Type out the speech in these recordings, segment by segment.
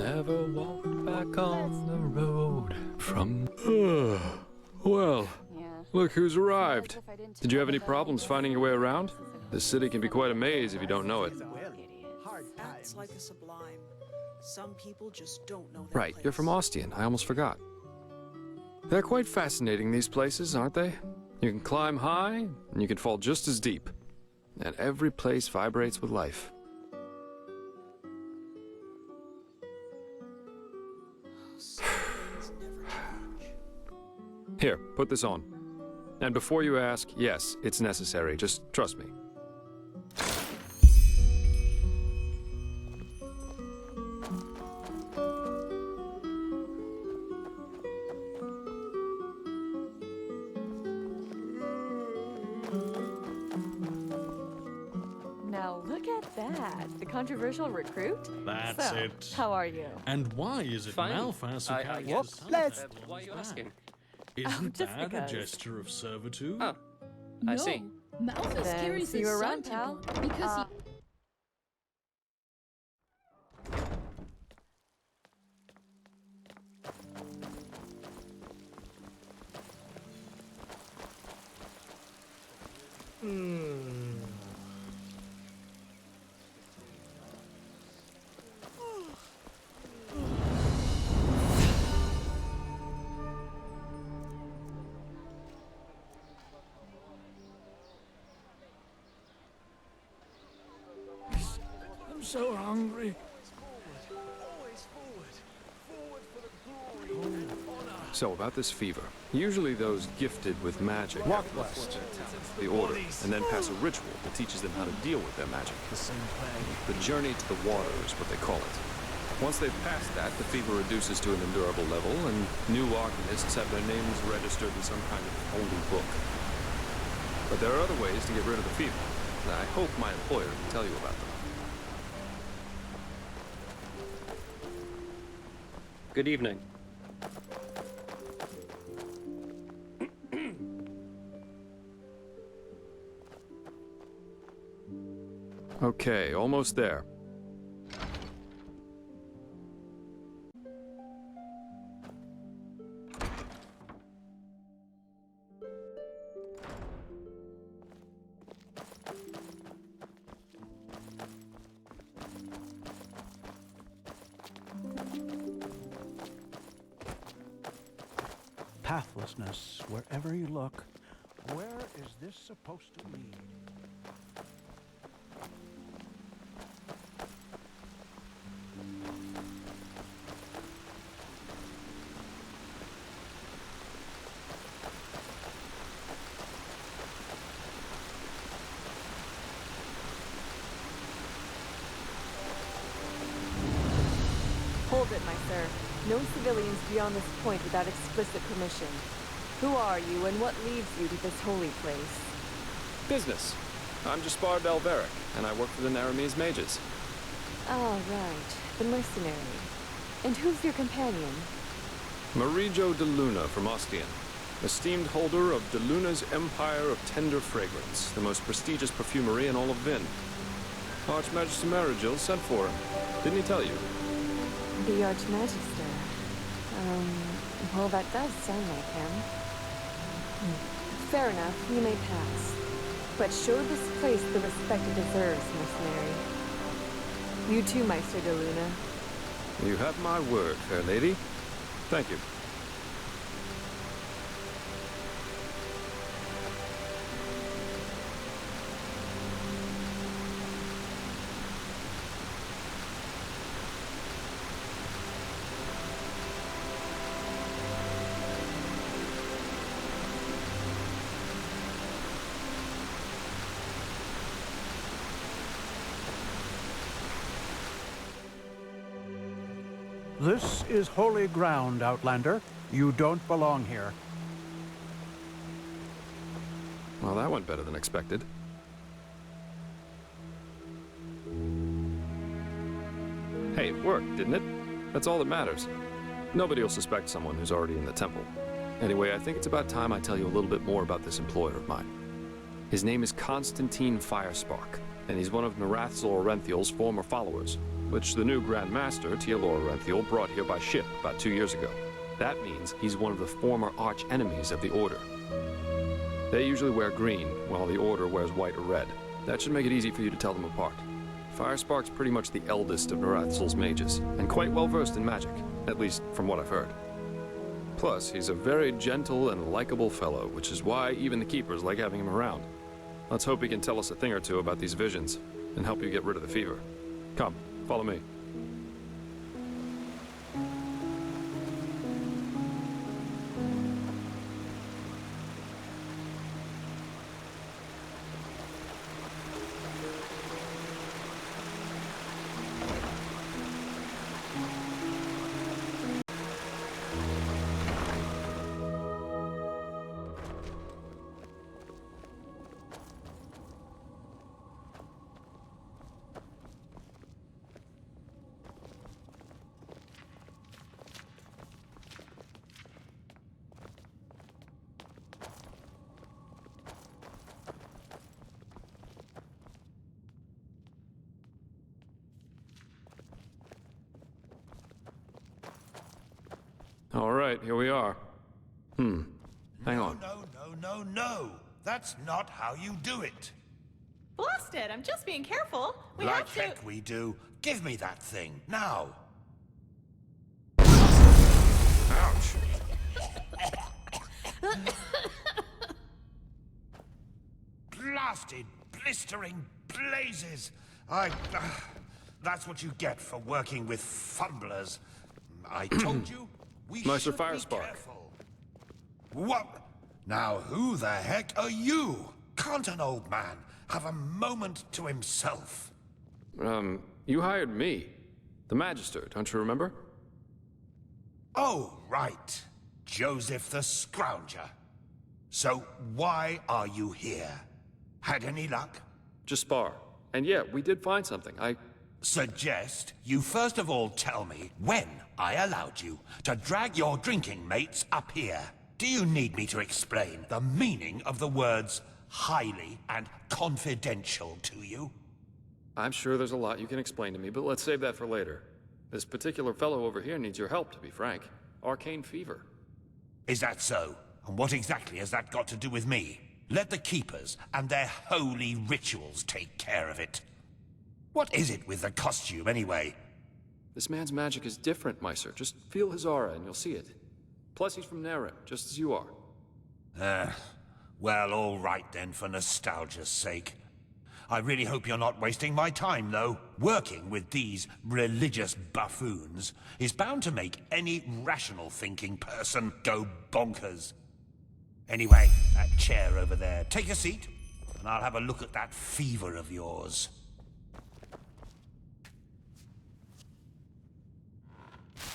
never walked back on the road from... Well, look who's arrived. Did you have any problems finding your way around? This city can be quite a maze if you don't know it. Acts like a sublime. Some people just don't know their Right, you're from Ostian. I almost forgot. They're quite fascinating, these places, aren't they? You can climb high, and you can fall just as deep. And every place vibrates with life. Here, put this on. And before you ask, yes, it's necessary. Just trust me. Now look at that. The controversial recruit? That's so, it. How are you? And why is it Fine. Malphas who carries guess. the Let's- title Why are you back? asking? Isn't just that because. a gesture of servitude? Oh, I see. Malphas Then carries see his you sun around, pal. temple because he... I'm so hungry. So, about this fever. Usually those gifted with magic Walk have west. the order, and then pass a ritual that teaches them how to deal with their magic. The journey to the water is what they call it. Once they've passed that, the fever reduces to an endurable level, and new alchemists have their names registered in some kind of holy book. But there are other ways to get rid of the fever, and I hope my employer can tell you about them. Good evening. Okay, almost there. Pathlessness wherever you look. Where is this supposed to lead? Hold it, my sir. No civilians beyond this point without explicit permission. Who are you, and what leads you to this holy place? Business. I'm Jaspar Delveric, and I work for the Naramese mages. Ah, right. The mercenary. And who's your companion? Marijo de Luna from Ostian, esteemed holder of de Luna's Empire of Tender Fragrance, the most prestigious perfumery in all of Vin. Archmagister Marigil sent for him. Didn't he tell you? The Archmagister. Well, that does sound like him. Fair enough, you may pass. But show this place the respect it deserves, mercenary. You too, Meister de Luna. You have my word, fair lady. Thank you. This is holy ground, Outlander. You don't belong here. Well, that went better than expected. Hey, it worked, didn't it? That's all that matters. Nobody will suspect someone who's already in the temple. Anyway, I think it's about time I tell you a little bit more about this employer of mine. His name is Constantine Firespark, and he's one of Narathzor Orenthiel's former followers. which the new Grand Master, Teodor Renthiel, brought here by ship about 2 years ago. That means he's one of the former arch-enemies of the Order. They usually wear green, while the Order wears white or red. That should make it easy for you to tell them apart. Firespark's pretty much the eldest of Narathul's mages, and quite well versed in magic, at least from what I've heard. Plus, he's a very gentle and likable fellow, which is why even the Keepers like having him around. Let's hope he can tell us a thing or two about these visions, and help you get rid of the fever. Come, follow me. All right, here we are. Hang on. No. That's not how you do it. Blast it! I'm just being careful. We Like have to. heck we do. Give me that thing, now. Ouch. Blasted, blistering blazes. That's what you get for working with fumblers. I told you, we Meister should be Firespark. careful. What? Now who the heck are you? Can't an old man have a moment to himself? You hired me. The Magister, don't you remember? Oh, right. Joseph the Scrounger. So why are you here? Had any luck? Just spar. And yeah, we did find something. Suggest you first of all tell me when I allowed you to drag your drinking mates up here. Do you need me to explain the meaning of the words highly and confidential to you? I'm sure there's a lot you can explain to me, but let's save that for later. This particular fellow over here needs your help, to be frank. Arcane fever. Is that so? And what exactly has that got to do with me? Let the Keepers and their holy rituals take care of it. What is it with the costume, anyway? This man's magic is different, Meister. Just feel his aura and you'll see it. Plus, he's from Nera, just as you are. Well, all right then, for nostalgia's sake. I really hope you're not wasting my time, though. Working with these religious buffoons is bound to make any rational thinking person go bonkers. Anyway, that chair over there. Take a seat, and I'll have a look at that fever of yours.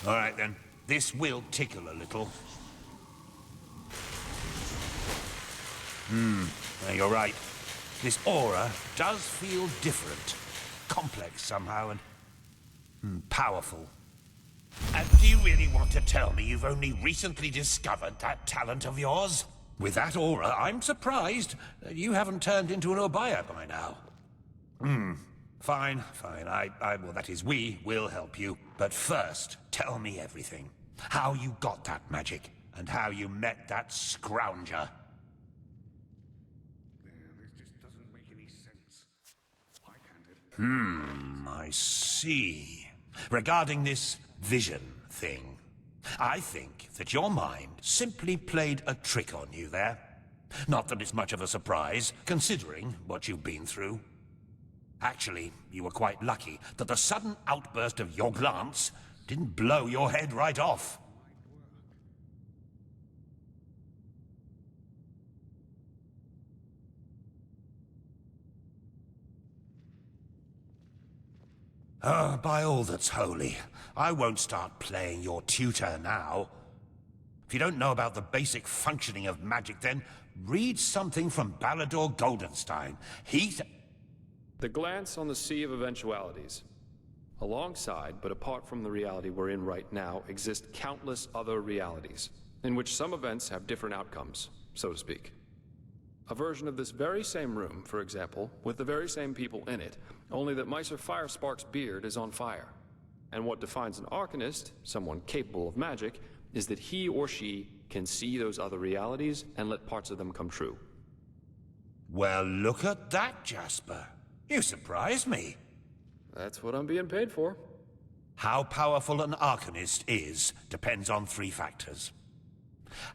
All right, then. This will tickle a little. You're right. This aura does feel different. Complex somehow, and powerful. And do you really want to tell me you've only recently discovered that talent of yours? With that aura, I'm surprised that you haven't turned into an Obaya by now. Fine. Well, that is, we will help you. But first, tell me everything. How you got that magic, and how you met that Scrounger. This just doesn't make any sense. Why can't it? I see. Regarding this vision thing, I think that your mind simply played a trick on you there. Not that it's much of a surprise, considering what you've been through. Actually, you were quite lucky that the sudden outburst of your glance didn't blow your head right off. By all that's holy, I won't start playing your tutor now. If you don't know about the basic functioning of magic, then read something from Balador Goldenstein. The glance on the sea of eventualities. Alongside, but apart from the reality we're in right now, exist countless other realities, in which some events have different outcomes, so to speak. A version of this very same room, for example, with the very same people in it, only that Meister Firespark's beard is on fire. And what defines an Arcanist, someone capable of magic, is that he or she can see those other realities and let parts of them come true. Well, look at that, Jasper. You surprise me. That's what I'm being paid for. How powerful an Arcanist is depends on 3 factors.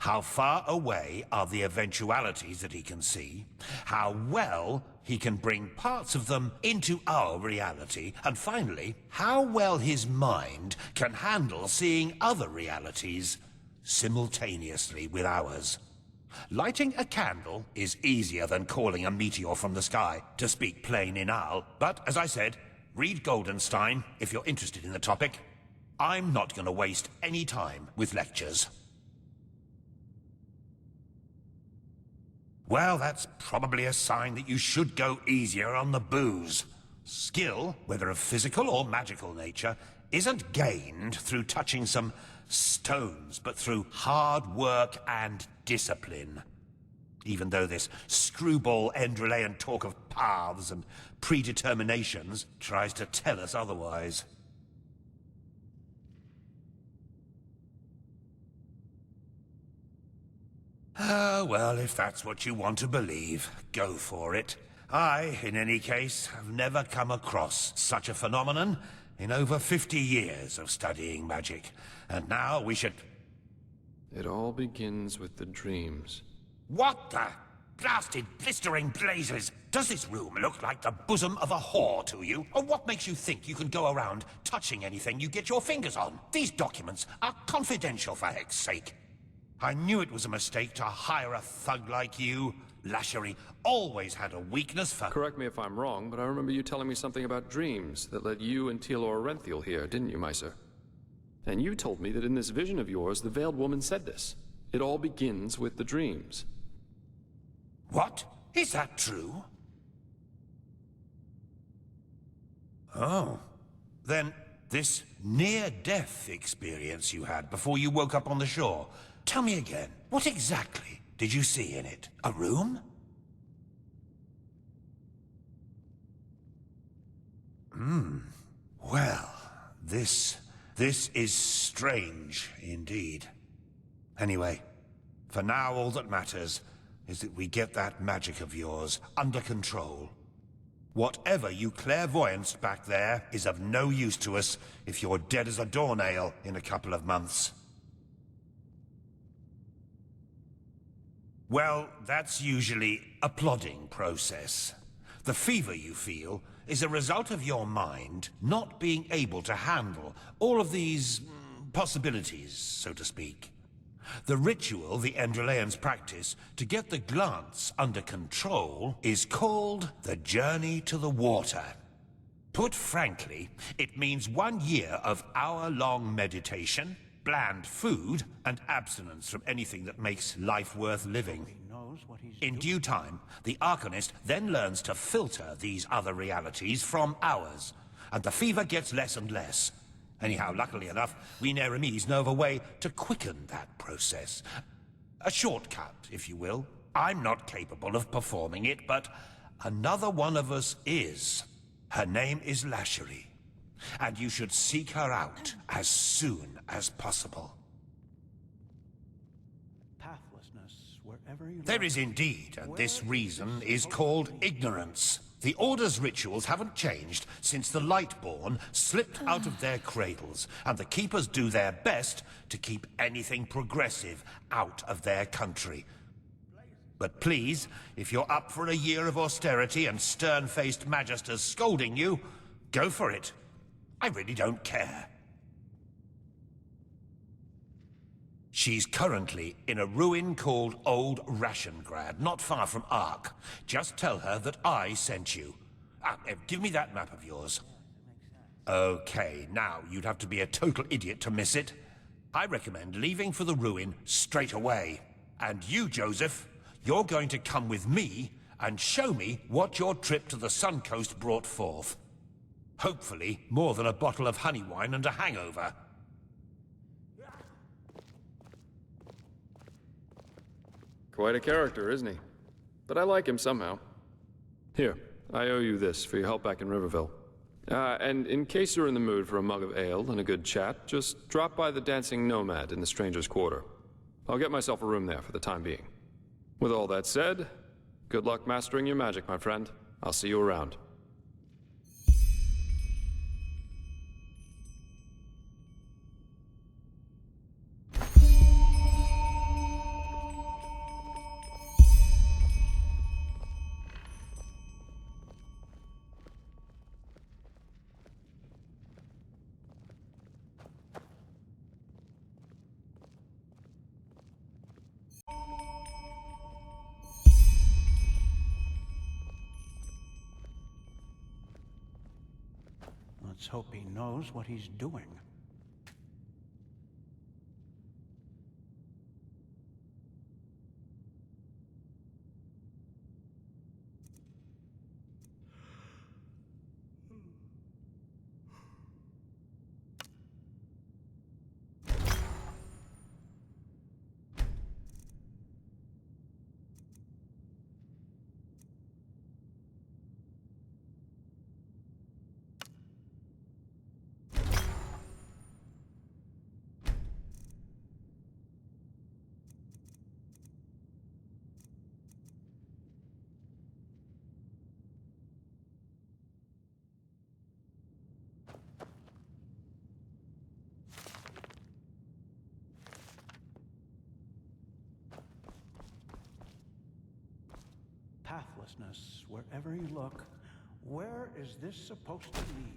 How far away are the eventualities that he can see, how well he can bring parts of them into our reality, and finally, how well his mind can handle seeing other realities simultaneously with ours. Lighting a candle is easier than calling a meteor from the sky, to speak plain inal, but as I said, read Goldenstein if you're interested in the topic. I'm not going to waste any time with lectures. Well, that's probably a sign that you should go easier on the booze. Skill, whether of physical or magical nature, isn't gained through touching some stones, but through hard work and discipline. Even though this screwball Enderalian talk of paths and predeterminations tries to tell us otherwise. Ah, well, if that's what you want to believe, go for it. I, in any case, have never come across such a phenomenon in over 50 years of studying magic. And now we should... It all begins with the dreams. What the blasted blistering blazes? Does this room look like the bosom of a whore to you? Or what makes you think you can go around touching anything you get your fingers on? These documents are confidential, for heck's sake. I knew it was a mistake to hire a thug like you. Lashery always had a weakness for... Correct me if I'm wrong, but I remember you telling me something about dreams that led you and Tealor Renthiel here, didn't you, Meiser? And you told me that in this vision of yours, the Veiled Woman said this. It all begins with the dreams. What? Is that true? Oh. Then this near-death experience you had before you woke up on the shore. Tell me again, what exactly did you see in it? A room? Well, this is strange indeed. Anyway, for now all that matters is that we get that magic of yours under control. Whatever you clairvoyanced back there is of no use to us if you're dead as a doornail in a couple of months. Well, that's usually a plodding process. The fever you feel is a result of your mind not being able to handle all of these possibilities, so to speak. The ritual the Enderalians practice to get the glance under control is called the Journey to the Water. Put frankly, it means 1 year of hour-long meditation, bland food, and abstinence from anything that makes life worth living. In due time, the Arcanist then learns to filter these other realities from ours, and the fever gets less and less. Anyhow, luckily enough, we Neremes know of a way to quicken that process. A shortcut, if you will. I'm not capable of performing it, but another one of us is. Her name is Lashery, and you should seek her out as soon as possible. There is indeed, and this reason is called ignorance. The Order's rituals haven't changed since the Lightborn slipped out of their cradles, and the Keepers do their best to keep anything progressive out of their country. But please, if you're up for a year of austerity and stern-faced magisters scolding you, go for it. I really don't care. She's currently in a ruin called Old Rashengrad, not far from Ark. Just tell her that I sent you. Give me that map of yours. Okay, now you'd have to be a total idiot to miss it. I recommend leaving for the ruin straight away. And you, Joseph, you're going to come with me and show me what your trip to the Sun Coast brought forth. Hopefully, more than a bottle of honey wine and a hangover. Quite a character, isn't he? but I like him somehow. Here, I owe you this for your help back in Riverville. And in case you're in the mood for a mug of ale and a good chat, just drop by the Dancing Nomad in the Stranger's Quarter. I'll get myself a room there for the time being. With all that said, good luck mastering your magic, my friend. I'll see you around. Let's hope he knows what he's doing. Pathlessness, wherever you look. Where is this supposed to lead?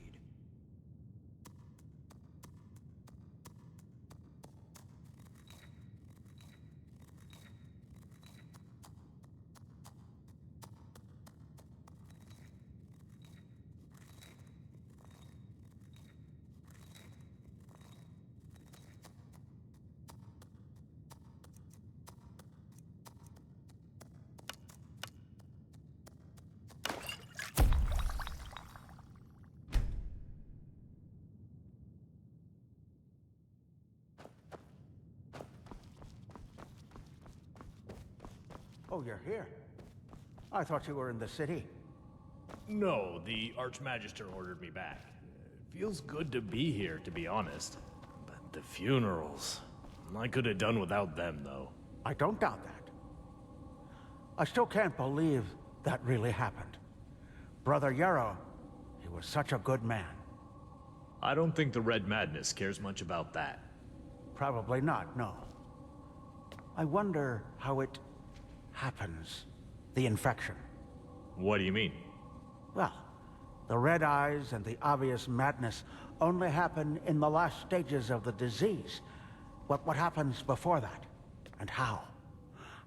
Oh, you're here. I thought you were in the city. No, the Archmagister ordered me back. It feels good to be here, to be honest. But the funerals... I could have done without them, though. I don't doubt that. I still can't believe that really happened. Brother Yarrow, he was such a good man. I don't think the Red Madness cares much about that. Probably not, no. I wonder how it happens, the infection. What do you mean? Well, the red eyes and the obvious madness only happen in the last stages of the disease. What happens before that? And how?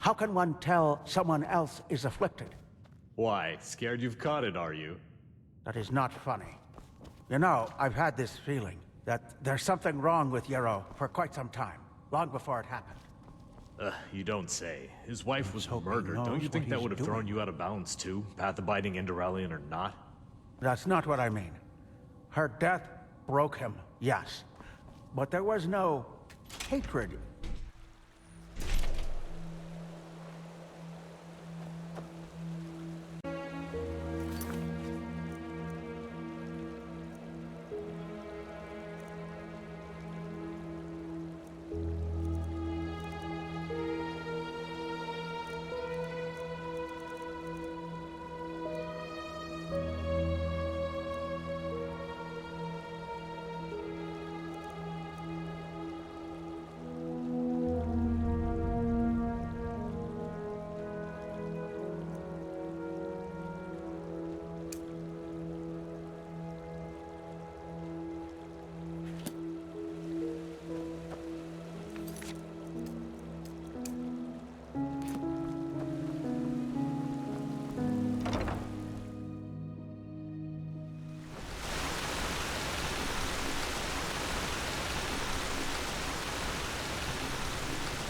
How can one tell someone else is afflicted? Why, scared you've caught it, are you? That is not funny. You know, I've had this feeling that there's something wrong with Yarrow for quite some time, long before it happened. You don't say. His wife was hope he murdered. Don't knows you think what that he's would have doing. thrown you out of bounds, too? Path-abiding Enderalian or not? That's not what I mean. Her death broke him, yes. But there was no hatred.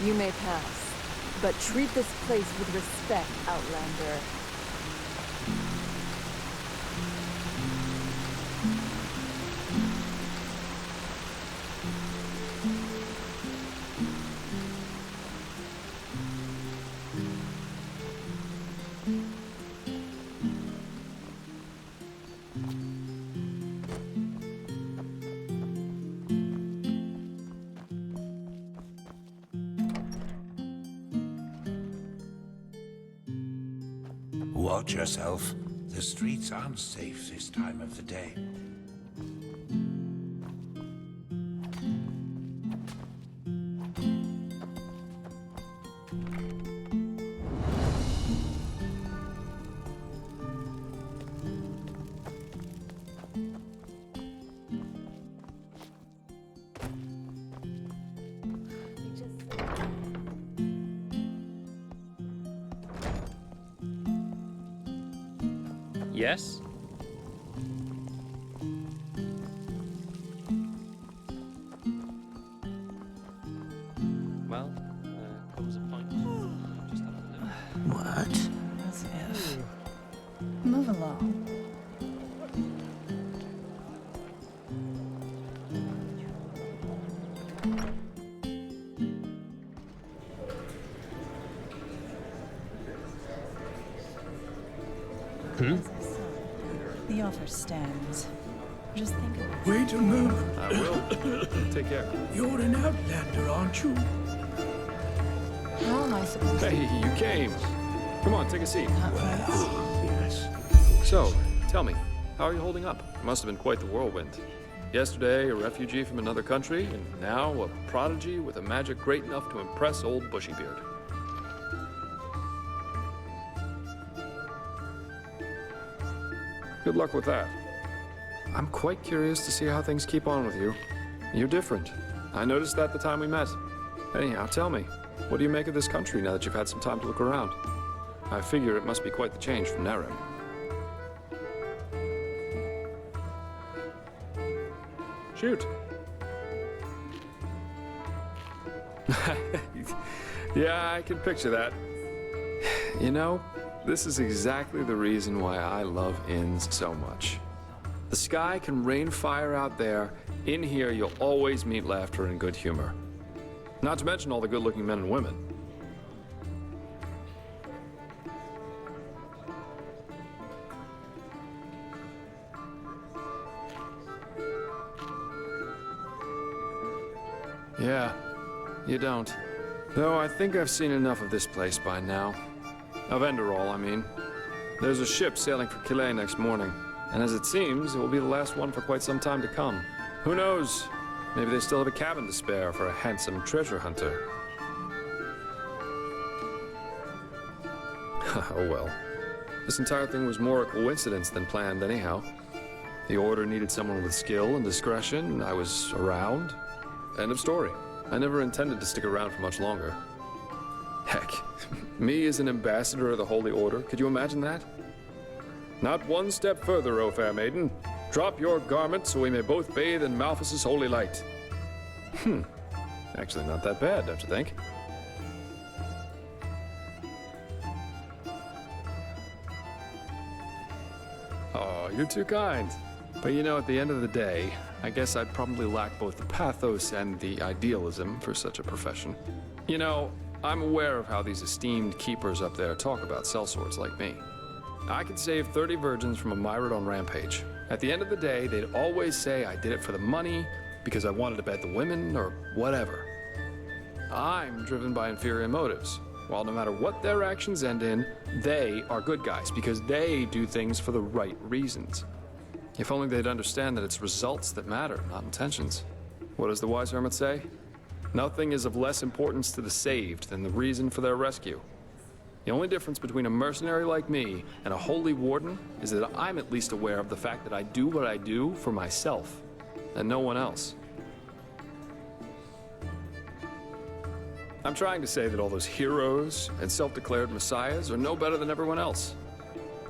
You may pass, but treat this place with respect, Outlander. Watch yourself. The streets aren't safe this time of the day. Yes? Well, comes a point. Just have to live. What? As if. Move along. The offer stands. Just think of it. Wait a moment. I will. Take care. You're an outlander, aren't you? How am I supposed to... Hey, you came. Come on, take a seat. Yes. So, tell me, how are you holding up? It must have been quite the whirlwind. Yesterday, a refugee from another country, and now a prodigy with a magic great enough to impress old Bushybeard. Good luck with that. I'm quite curious to see how things keep on with you. You're different. I noticed that the time we met. Anyhow, tell me, what do you make of this country now that you've had some time to look around? I figure it must be quite the change from Nera. Shoot. Yeah, I can picture that. You know, this is exactly the reason why I love inns so much. The sky can rain fire out there. In here, you'll always meet laughter and good humor. Not to mention all the good-looking men and women. Yeah, you don't. Though I think I've seen enough of this place by now. Of Enderal, I mean. There's a ship sailing for Calais next morning, and as it seems, it will be the last one for quite some time to come. Who knows? Maybe they still have a cabin to spare for a handsome treasure hunter. Oh well. This entire thing was more a coincidence than planned anyhow. The Order needed someone with skill and discretion, and I was around. End of story. I never intended to stick around for much longer. Heck, me as an ambassador of the Holy Order, could you imagine that? Not one step further, O fair maiden. Drop your garment so we may both bathe in Malphas's holy light. Actually not that bad, don't you think? Oh, you're too kind. But you know, at the end of the day, I guess I'd probably lack both the pathos and the idealism for such a profession. You know, I'm aware of how these esteemed keepers up there talk about sellswords like me. I could save 30 virgins from a Myrmidon rampage. At the end of the day, they'd always say I did it for the money, because I wanted to bet the women, or whatever. I'm driven by inferior motives. While no matter what their actions end in, they are good guys, because they do things for the right reasons. If only they'd understand that it's results that matter, not intentions. What does the wise hermit say? Nothing is of less importance to the saved than the reason for their rescue. The only difference between a mercenary like me and a holy warden is that I'm at least aware of the fact that I do what I do for myself, and no one else. I'm trying to say that all those heroes and self-declared messiahs are no better than everyone else.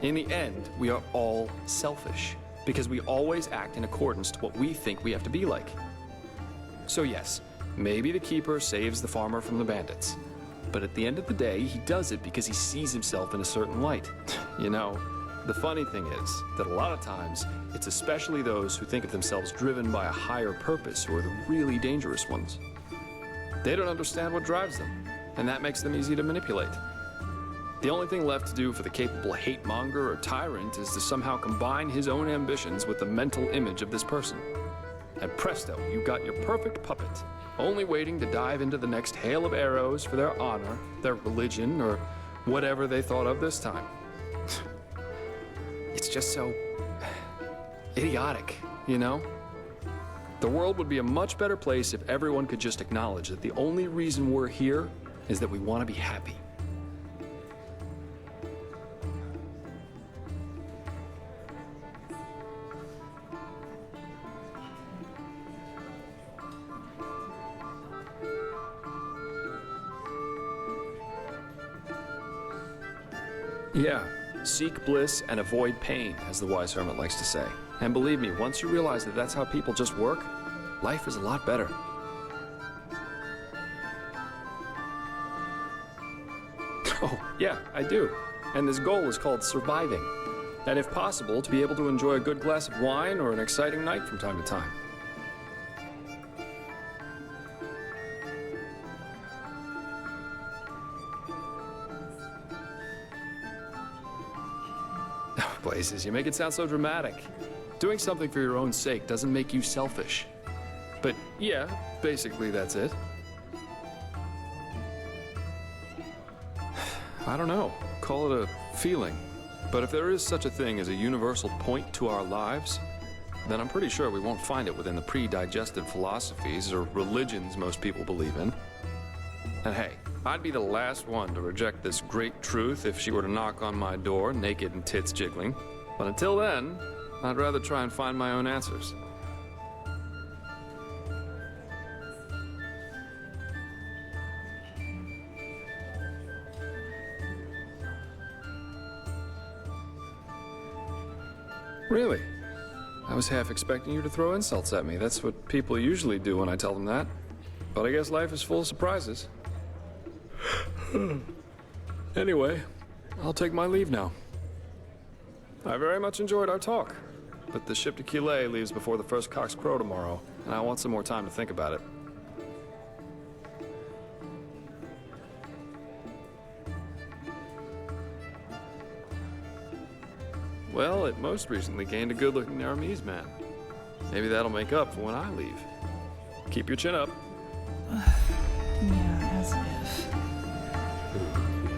In the end, we are all selfish, because we always act in accordance to what we think we have to be like. So yes, maybe the keeper saves the farmer from the bandits. But at the end of the day, he does it because he sees himself in a certain light. You know, the funny thing is that a lot of times, it's especially those who think of themselves driven by a higher purpose who are the really dangerous ones. They don't understand what drives them, and that makes them easy to manipulate. The only thing left to do for the capable hate-monger or tyrant is to somehow combine his own ambitions with the mental image of this person. And presto, you've got your perfect puppet, only waiting to dive into the next hail of arrows for their honor, their religion, or whatever they thought of this time. It's just so idiotic, you know? The world would be a much better place if everyone could just acknowledge that the only reason we're here is that we want to be happy. Yeah, seek bliss and avoid pain, as the wise hermit likes to say. And believe me, once you realize that that's how people just work, life is a lot better. Oh, yeah, I do. And this goal is called surviving. And if possible, to be able to enjoy a good glass of wine or an exciting night from time to time. Blazes, you make it sound so dramatic. Doing something for your own sake doesn't make you selfish. But yeah, basically that's it. I don't know, call it a feeling. But if there is such a thing as a universal point to our lives, then I'm pretty sure we won't find it within the pre-digested philosophies or religions most people believe in. And hey, I'd be the last one to reject this great truth if she were to knock on my door, naked and tits jiggling. But until then, I'd rather try and find my own answers. Really? I was half expecting you to throw insults at me. That's what people usually do when I tell them that. But I guess life is full of surprises. Anyway, I'll take my leave now. I very much enjoyed our talk, but the ship to Kile leaves before the first cocks crow tomorrow, and I want some more time to think about it. Well, it most recently gained a good-looking Aramese man. Maybe that'll make up for when I leave. Keep your chin up. Yeah, as if.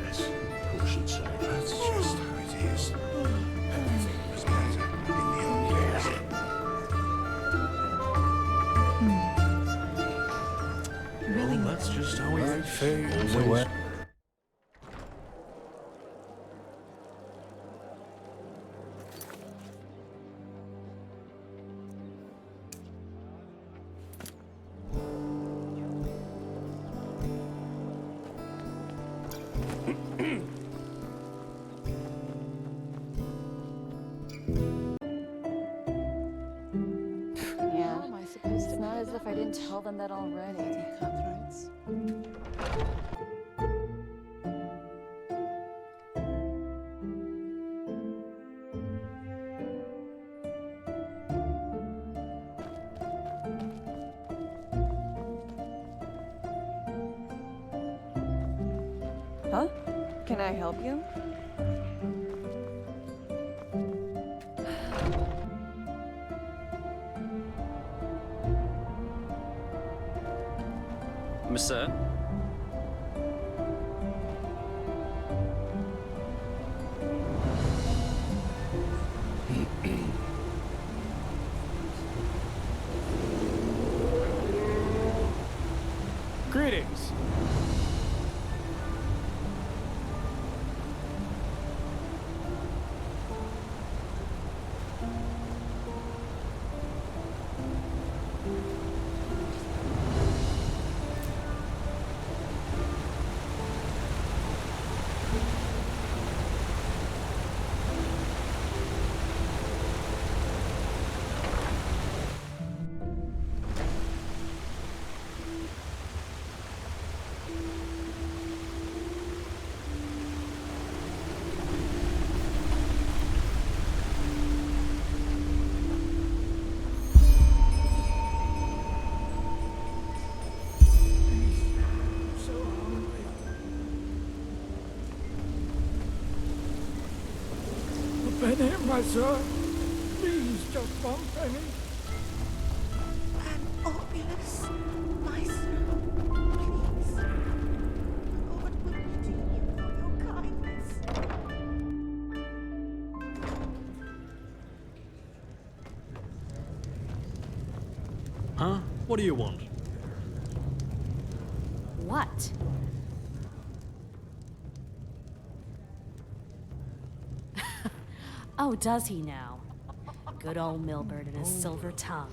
Yes, who should say? That's just how it is. Everything was better in the old days. Really? Well, that's just how it Fades always away. Yeah, it's not as if I didn't tell them that already. Cutthroats. Huh? Can I help you? Sir? Greetings. my sir. Please, just one penny. An obolus, my sir. Please. Lord will pity you for your kindness. Huh? What do you want? What? Oh, does he now? Good old Milbert and his silver tongue.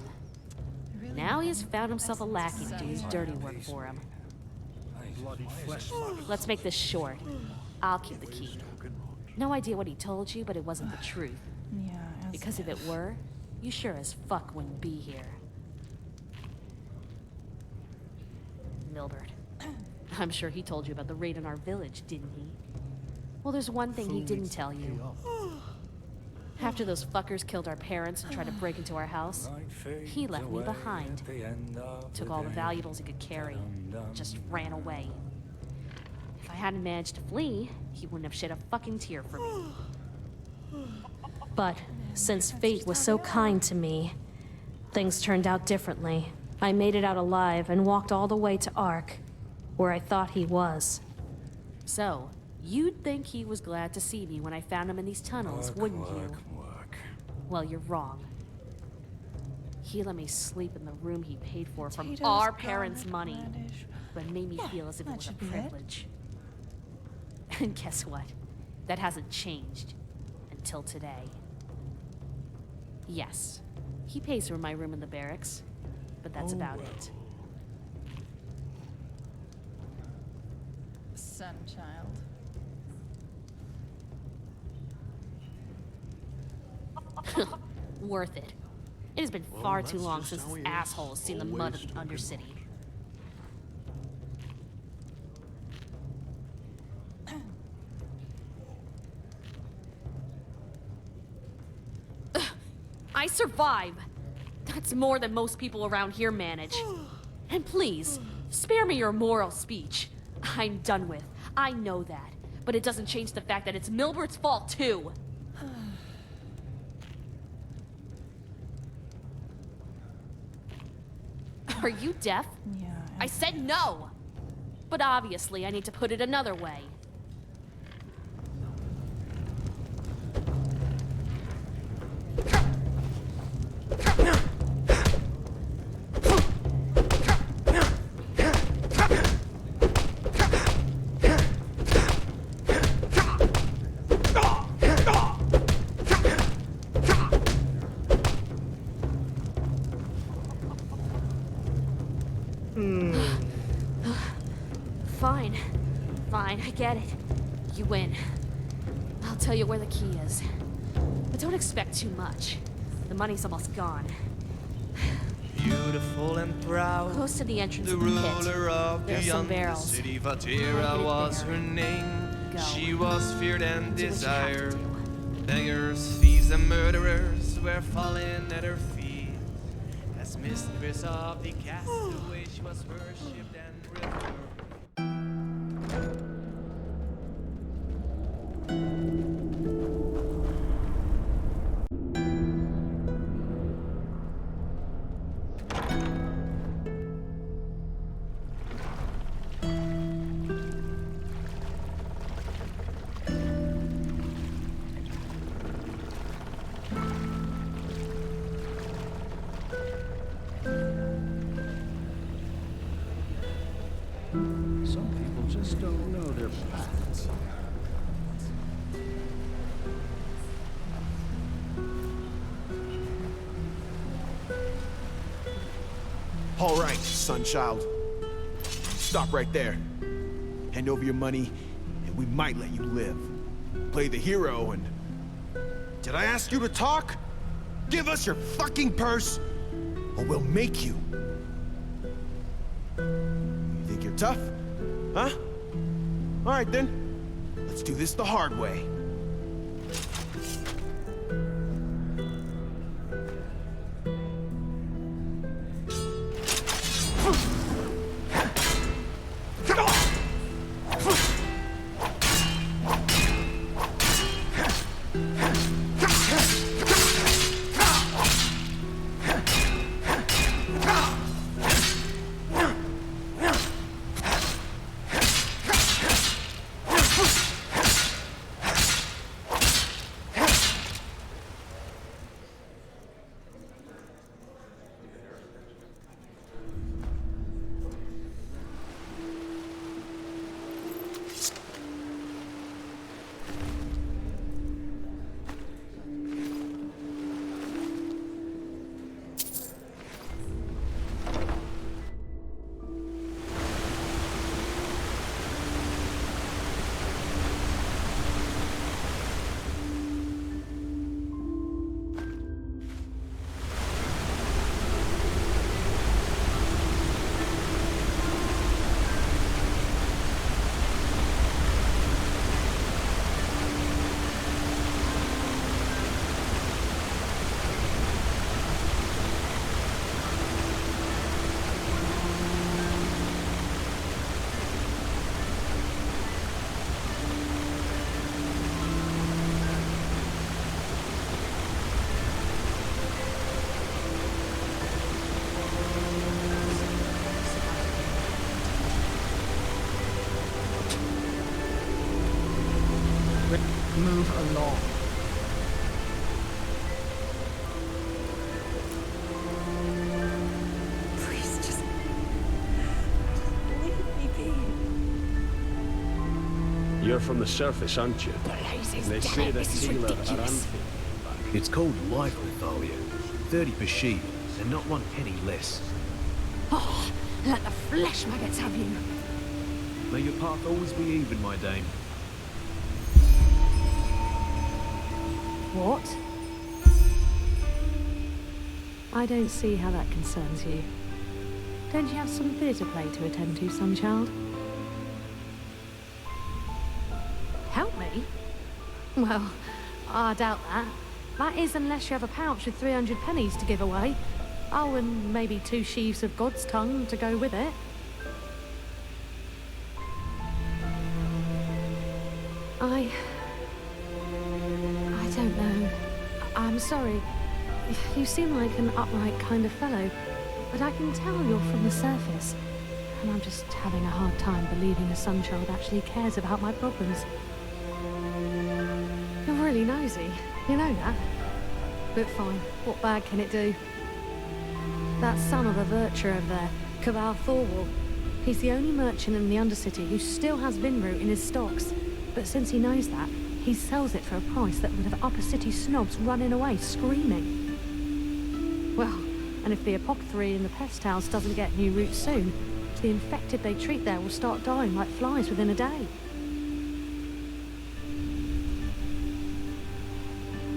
Now he has found himself a lackey to do his dirty work for him. Let's make this short. I'll keep the key. No idea what he told you, but it wasn't the truth. Yeah, Because if it were, you sure as fuck wouldn't be here. Milbert. I'm sure he told you about the raid on our village, didn't he? Well, there's one thing he didn't tell you. After those fuckers killed our parents and tried to break into our house, he left me behind. Took all the valuables he could carry, just ran away. If I hadn't managed to flee, he wouldn't have shed a fucking tear for me. But since fate was so kind to me, things turned out differently. I made it out alive and walked all the way to Ark, where I thought he was. So, you'd think he was glad to see me when I found him in these tunnels, wouldn't you? Well, you're wrong. He let me sleep in the room he paid for from Potatoes, our parents' garlic, money, radish. but made me feel as if it that was a should be it. privilege. And guess what? That hasn't changed until today. Yes, he pays for my room in the barracks, but that's about it. Son child. Worth it. It has been far too long since this asshole has seen the mud of the Undercity. I survive. That's more than most people around here manage. And please, spare me your moral speech. I'm done with. I know that. But it doesn't change the fact that it's Milbert's fault, too. Are you deaf? Yeah. I said no! But obviously, I need to put it another way. Fine, I get it. You win. I'll tell you where the key is. But don't expect too much. The money's almost gone. Beautiful and proud, Close to the entrance the of the ruler pit. of There's some beyond barrels. the city, Look Vatira at it was there. her name. Go. She was feared and Do what you have to desired. Beggars, thieves, and murderers were falling at her feet. As mistress of the castaway, she was worshipped and revered. Some people just don't know their paths. All right, sonchild. Stop right there. Hand over your money, and we might let you live. Play the hero and... Did I ask you to talk? Give us your fucking purse, or we'll make you. You think you're tough? Huh? All right, then. Let's do this the hard way. move along. Please, just leave me be. You're from the surface, aren't you? They say that Taylor Aranthi. It's called life, Natalia. 30 per sheet, and not 1 penny less. Oh, let the flesh maggots have you. May your path always be even, my dame. What? I don't see how that concerns you. Don't you have some theatre play to attend to, son child? Help me? Well, I doubt that. That is unless you have a pouch with 300 pennies to give away. Oh, and maybe 2 sheaves of God's tongue to go with it. I don't know. I'm sorry. You seem like an upright kind of fellow, but I can tell you're from the surface. And I'm just having a hard time believing a son child actually cares about my problems. You're really nosy. You know that. But fine, what bad can it do? That son of a Virtue over there, Cabal Thorwall, he's the only merchant in the Undercity who still has Vinroot in his stocks. But since he knows that, he sells it for a price that would have upper city snobs running away screaming. Well, and if the apothecary in the pest house doesn't get new roots soon, the infected they treat there will start dying like flies within a day.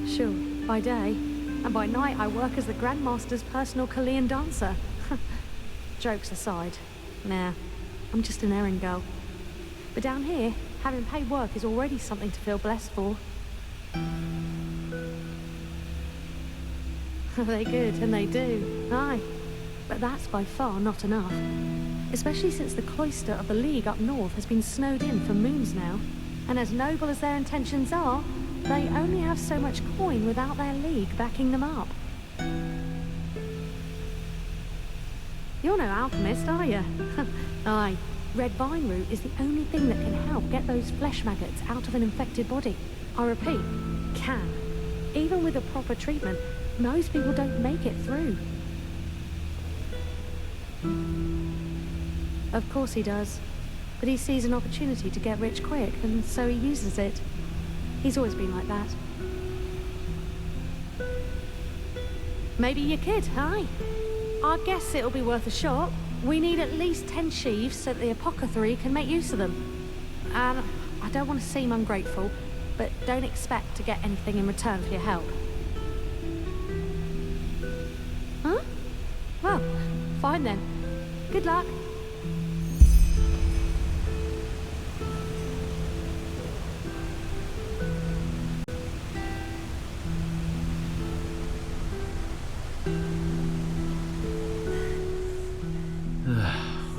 Sure, by day, and by night I work as the Grandmaster's personal Chilean dancer. Jokes aside, nah, I'm just an errand girl. But down here, having paid work is already something to feel blessed for. They good, and they do, aye. But that's by far not enough. Especially since the cloister of the League up north has been snowed in for moons now. And as noble as their intentions are, they only have so much coin without their League backing them up. You're no alchemist, are you? Aye. Red vine root is the only thing that can help get those flesh maggots out of an infected body. I repeat, can. Even with a proper treatment, most people don't make it through. Of course he does. But he sees an opportunity to get rich quick, and so he uses it. He's always been like that. Maybe your kid, aye? I guess it'll be worth a shot. We need at least 10 sheaves so that the apothecary can make use of them. And I don't want to seem ungrateful, but don't expect to get anything in return for your help. Huh? Well, fine then. Good luck.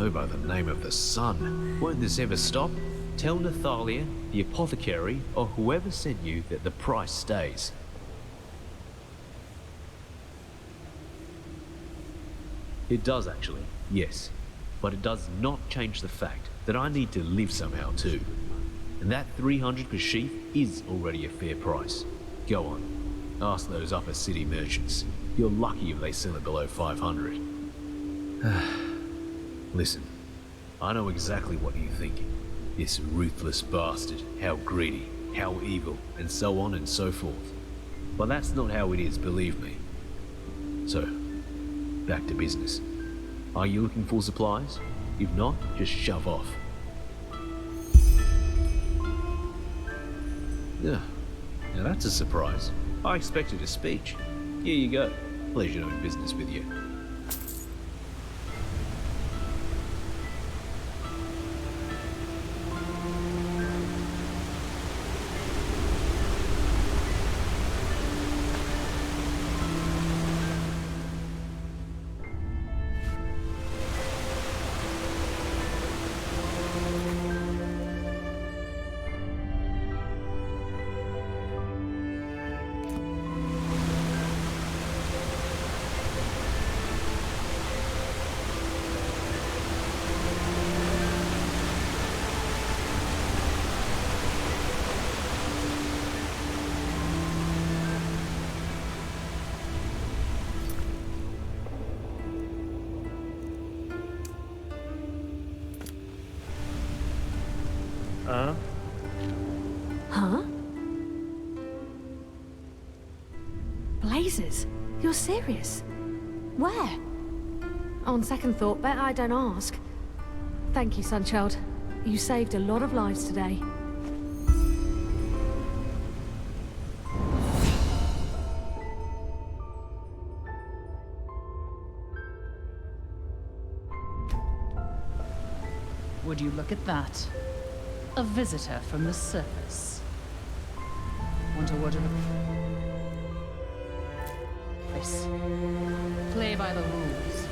Oh, by the name of the sun. Won't this ever stop? Tell Nathalia, the apothecary, or whoever sent you that the price stays. It does actually, yes. But it does not change the fact that I need to live somehow too. And that 300 per sheaf is already a fair price. Go on, ask those upper city merchants. You're lucky if they sell it below 500. Listen, I know exactly what you think. This ruthless bastard, how greedy, how evil, and so on and so forth. But that's not how it is, believe me. So, back to business. Are you looking for supplies? If not, just shove off. Yeah, now that's a surprise. I expected a speech. Here you go. Pleasure doing business with you. Huh? Blazes? You're serious? Where? On second thought, bet I don't ask. Thank you, Sunchild. You saved a lot of lives today. Would you look at that? A visitor from the surface. Want a word of advice? Play by the rules.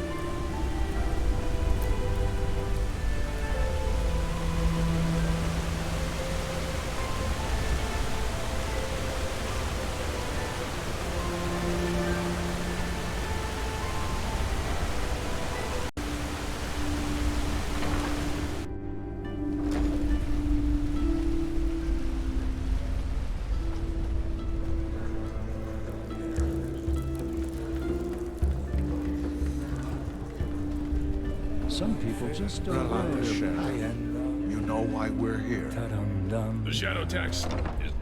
Some people just don't know. You know why we're here. The shadow tax is...